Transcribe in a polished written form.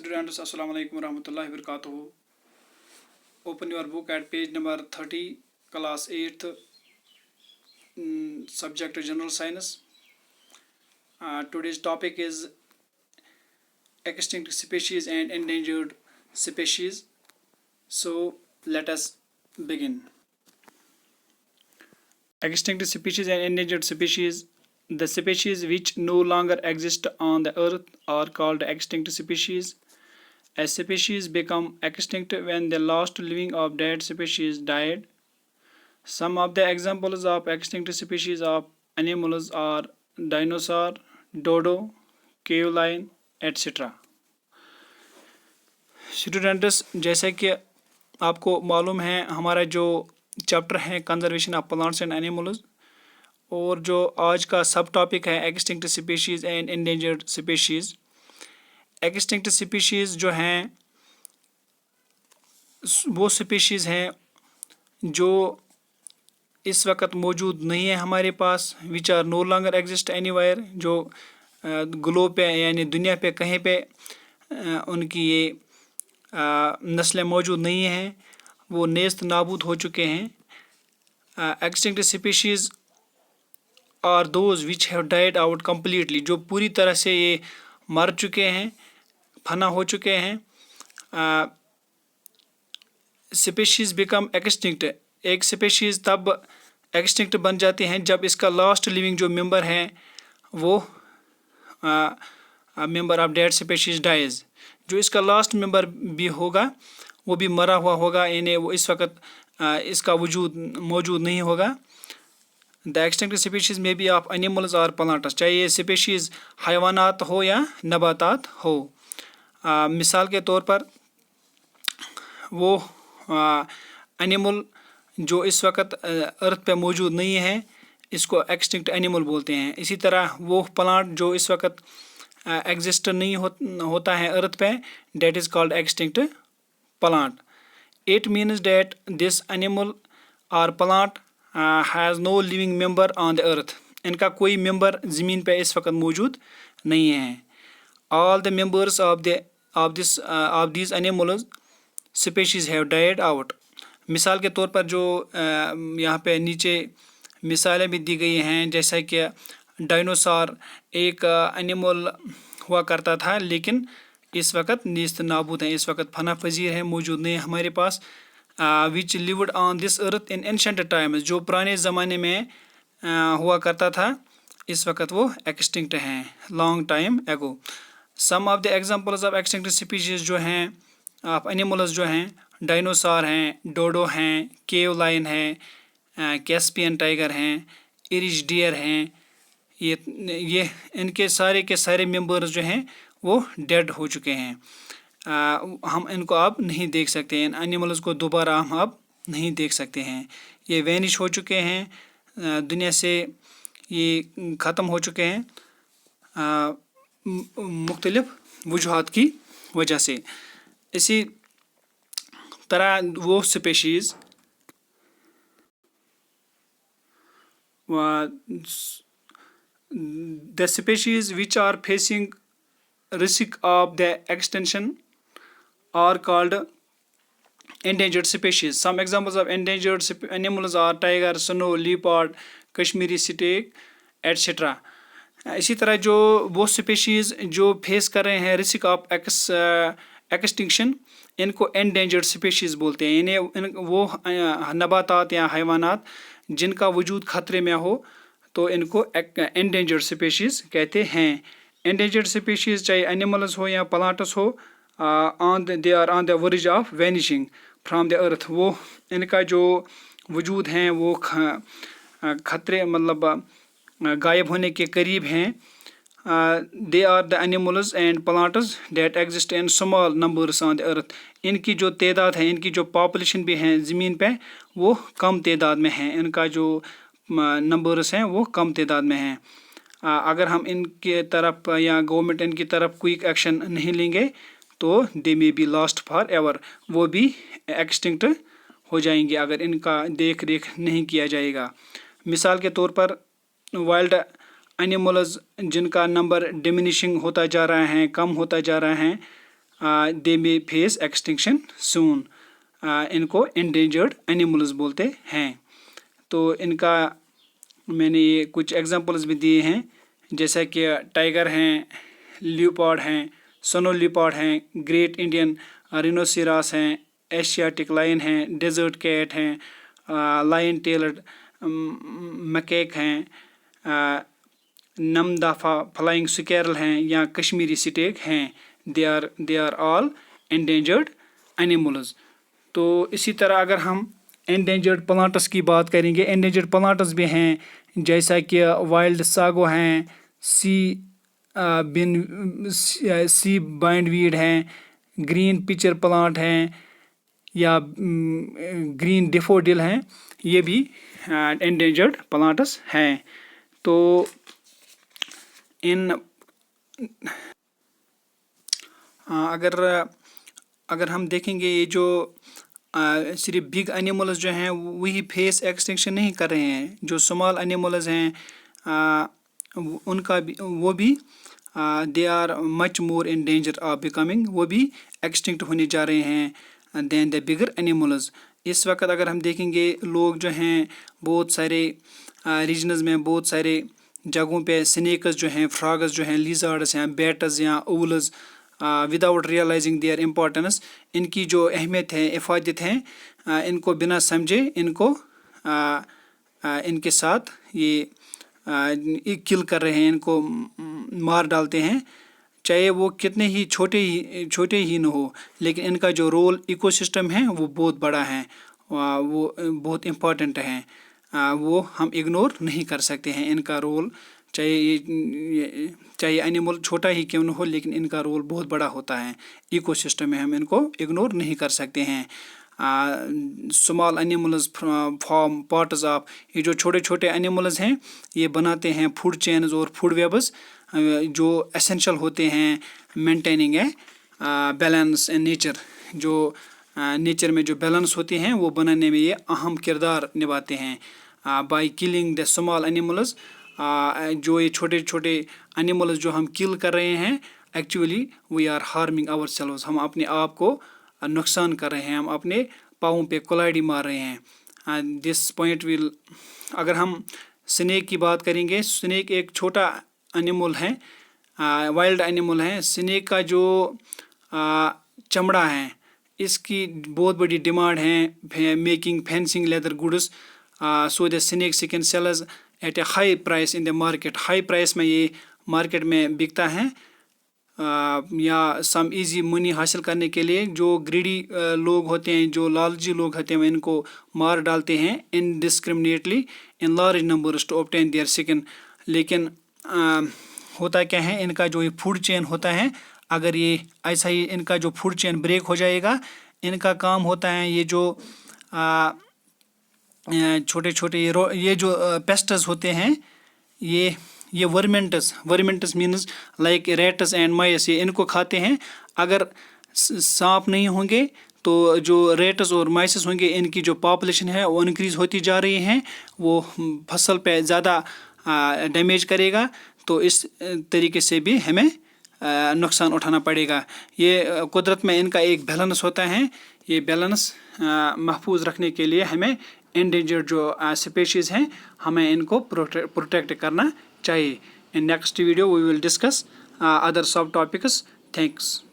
Students, Assalamu alaikum warahmatullahi wabarakatuh. Open your book at page number 30, class 8th, subject General Science. Today's topic is extinct species and endangered species. So let us begin. Extinct species and endangered species. The species which no longer exist on the earth are called extinct species. A species become extinct when the last living of that species died. Some of the examples of extinct species of animals are dinosaur, dodo, cave lion, etc. Students, जैसे कि आपको मालूम है हमारा जो chapter है conservation of plants and animals, और जो आज का सब टॉपिक है extinct species and endangered species. Extinct species जो हैं वो स्पीशीज़ हैं जो इस वक्त मौजूद नहीं है हमारे पास, which are no longer exist anywhere, जो ग्लोब पे यानी दुनिया पे कहीं पे उनकी ये नस्लें मौजूद नहीं हैं, वो नेस्त नाबूद हो चुके हैं. Extinct species are those which have died out completely, जो पूरी तरह से ये मर चुके हैं, फना हो चुके हैं. स्पीशीज़ बिकम एक्सटिंक्ट, एक स्पीशीज़ तब एक्सटिंक्ट बन जाती हैं जब इसका लास्ट लिविंग जो मेंबर है वो member of that species dies, जो इसका लास्ट मेंबर भी होगा वो भी मरा हुआ होगा, यानी वो इस वक्त इसका वजूद मौजूद नहीं होगा. द एक्सटिंक्ट स्पीशीज़ में भी ऑफ एनिमल्स और प्लांट्स, चाहे ये स्पीशीज़ हैवानात हो या नबातात हो. मिसाल के तौर पर वो एनिमल जो इस वक्त अर्थ पे मौजूद नहीं है इसको एक्सटिंक्ट एनिमल बोलते हैं. इसी तरह वो प्लांट जो इस वक्त एग्जिस्ट नहीं होता है अर्थ पे, that is called extinct plant. It means that this animal और plant has no living member on the earth, इनका कोई मेंबर ज़मीन पे इस वक्त मौजूद नहीं है. All the members of these animals species have died out. मिसाल के तौर पर जो यहाँ पे नीचे मिसालें भी दी गई हैं, जैसा कि डायनासोर एक एनिमल हुआ करता था लेकिन इस वक्त नीस्त नाबूद हैं, इस वक्त फना पजीर है, मौजूद नहीं है हमारे पास. Which lived on this earth in ancient times, जो पुराने ज़माने में हुआ करता था, इस वक्त वो एक्सटिंक्ट हैं long time ago. Some of the examples of extinct species जो हैं ऑफ एनिमल्स जो हैं डायनासोर हैं, डोडो हैं, केव लाइन हैं, कैस्पियन टाइगर हैं, इरिश डियर हैं. ये इनके सारे के सारे मेंबर्स जो हैं वो डेड हो चुके हैं. हम इनको अब नहीं देख सकते, इन एनिमल्स को दोबारा हम अब नहीं देख सकते हैं, ये वैनिश हो चुके हैं, दुनिया से ये ख़त्म हो चुके हैं मुख्तलिफ वजूहात की वजह से. इसी तरह वो species the species which are facing risk of the extinction are called endangered species. Some examples of endangered animals are tiger, snow leopard, Kashmiri snake, etc. इसी तरह जो वो स्पीशीज़ जो फेस कर रहे हैं रिस्क ऑफ एक्सटिंक्शन, इनको endangered species बोलते हैं. यानी वो नबातात या हैवानात जिनका वजूद ख़तरे में हो तो इनको एंडेंजर्ड स्पीशीज़ कहते हैं. एंडेंजर्ड स्पीशीज़ चाहे एनिमल्स हो या प्लांट्स हो, they are on the verge of vanishing from the earth, वो इनका जो वजूद हैं वो ख़तरे मतलब गायब होने के करीब हैं. They are the animals and plants that exist in small numbers on the earth, इनकी जो तादाद है, इनकी जो पॉपुलेशन भी है ज़मीन पे वो कम तादाद में है, इनका जो नंबर्स हैं वो कम तादाद में हैं. अगर हम इनके तरफ या गवर्नमेंट इनकी तरफ क्विक एक्शन नहीं लेंगे तो they may be lost forever, वो भी एक्सटिंक्ट हो जाएंगे अगर इनका देख रेख नहीं किया जाएगा. मिसाल के तौर पर वाइल्ड एनिमल्स जिनका नंबर डिमिनिशिंग होता जा रहा है, कम होता जा रहा है, दे मे फेस एक्सटिंक्शन सून। इनको endangered animals बोलते हैं। तो इनका मैंने ये कुछ एग्जांपल्स भी दिए हैं, जैसा कि टाइगर हैं, लियोपार्ड हैं, स्नो लियोपार्ड हैं, ग्रेट इंडियन रिनोसिरास हैं, एशियाटिक लायन हैं, डेजर्ट कैट हैं, लायन टेलड मैकेक हैं, नमदाफा फ्लाइंग स्क्वेरल हैं या कश्मीरी स्टेक हैं। They are all endangered animals. तो इसी तरह अगर हम एंडेंजर्ड प्लांट्स की बात करेंगे, एंडेंजर्ड प्लांट्स भी हैं, जैसा कि वाइल्ड सागो हैं, सी बाइंडवीड हैं, ग्रीन पिचर प्लांट हैं या ग्रीन डेफोडिल हैं, ये भी एंडेंजर्ड प्लांट्स हैं। तो इन अगर हम देखेंगे ये जो सिर्फ बिग एनिमल्स जो हैं वही फेस एक्सटिंक्शन नहीं कर रहे हैं, जो स्मॉल एनिमल्स हैं उनका भी वो भी they are much more in danger of becoming, वो भी एक्सटिंक्ट होने जा रहे हैं दैन द बिगर एनिमल्स। इस वक्त अगर हम देखेंगे लोग जो हैं बहुत सारे रीजनस में, बहुत सारे जगहों पे स्नेक्स जो हैं, फ्रॉग्स जो हैं, लिजर्ड्स हैं, बैट्स या owls, without realising their importance, इनकी जो अहमियत है, इफ़ादत है, इनको बिना समझे इनको इनके साथ ये किल कर रहे हैं, इनको मार डालते हैं, चाहे वो कितने ही छोटे ही न हो, लेकिन इनका जो रोल इकोसिस्टम है वो बहुत बड़ा है, वो बहुत इम्पोर्टेंट है, वो हम इग्नोर नहीं कर सकते हैं इनका रोल। चाहे एनिमल छोटा ही क्यों न हो, लेकिन इनका रोल बहुत बड़ा होता है इकोसिस्टम में, हम इनको इग्नोर नहीं कर सकते हैं। Small animals form parts of, ये जो छोटे छोटे एनिमल्स हैं ये बनाते हैं फूड चेन्स और फूड वेब्स, जो एसेंशियल होते हैं मेंटेनिंग है बैलेंस इन नेचर। जो नेचर में जो बैलेंस होते हैं वो बनाने में ये अहम किरदार निभाते हैं। By killing the small animals, जो ये छोटे छोटे एनिमल्स जो हम किल कर रहे हैं, actually we are harming ourselves, हम अपने आप को नुकसान कर रहे हैं, हम अपने पाँवों पे कुल्हाड़ी मार रहे हैं। दिस पॉइंट विल, अगर हम स्नेक की बात करेंगे, स्नेक एक छोटा एनिमल है, वाइल्ड एनिमल है। स्नेक का जो चमड़ा है इसकी बहुत बड़ी डिमांड है, making fencing leather goods, so the snake skin sells at a high price in the market, high price में ये मार्केट में बिकता है, या सम इजी मनी हासिल करने के लिए जो ग्रीडी लोग होते हैं, जो लालची लोग होते हैं, इनको मार डालते हैं indiscriminately in large numbers to obtain their skin. लेकिन होता क्या है, इनका जो ये फूड चेन होता है, अगर ये ऐसा ही इनका जो फूड चेन ब्रेक हो जाएगा, इनका काम होता है ये जो छोटे छोटे ये जो पेस्ट्स होते हैं, ये वर्मेंटस मीन्स लाइक रेट्स एंड माइस, ये इनको खाते हैं। अगर सांप नहीं होंगे तो जो रेट्स और माइसेस होंगे, इनकी जो पॉपुलेशन है वो इंक्रीज़ होती जा रही है, वो फसल पे ज़्यादा डैमेज करेगा, तो इस तरीके से भी हमें नुकसान उठाना पड़ेगा। ये कुदरत में इनका एक बैलेंस होता है, ये बैलेंस महफूज रखने के लिए हमें एंडेंजर्ड जो स्पीशीज़ हैं हमें इनको प्रोटेक्ट करना चाहिए। In next video we will discuss other subtopics. Thanks.